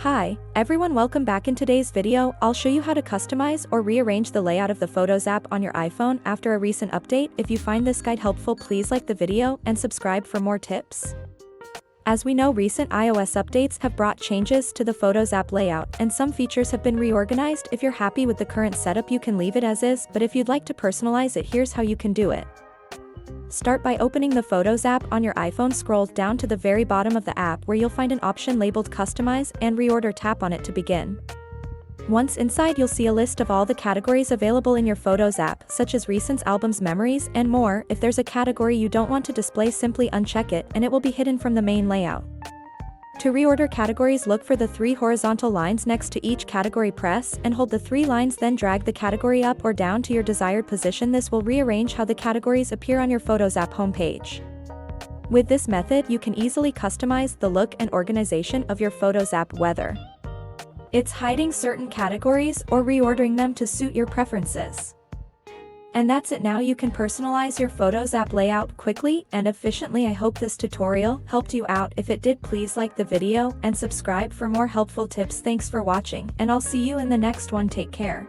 Hi, everyone, welcome back. In today's video, I'll show you how to customize or rearrange the layout of the Photos app on your iPhone after a recent update. If you find this guide helpful, please like the video and subscribe for more tips. As we know, recent iOS updates have brought changes to the Photos app layout, and some features have been reorganized. If you're happy with the current setup, you can leave it as is, but if you'd like to personalize it, here's how you can do it. Start by opening the Photos app on your iPhone. Scroll down to the very bottom of the app where you'll find an option labeled Customize and Reorder. Tap on it to begin. Once inside, you'll see a list of all the categories available in your Photos app, such as recents, albums, memories, and more. If there's a category you don't want to display, simply uncheck it, and it will be hidden from the main layout. To reorder categories, look for the three horizontal lines next to each category. Press and hold the three lines, then drag the category up or down to your desired position. This will rearrange how the categories appear on your Photos app homepage. With this method, you can easily customize the look and organization of your Photos app, whether it's hiding certain categories or reordering them to suit your preferences. And that's it. Now you can personalize your Photos app layout quickly and efficiently. I hope this tutorial helped you out. If it did, please like the video and subscribe for more helpful tips. Thanks for watching, and I'll see you in the next one. Take care.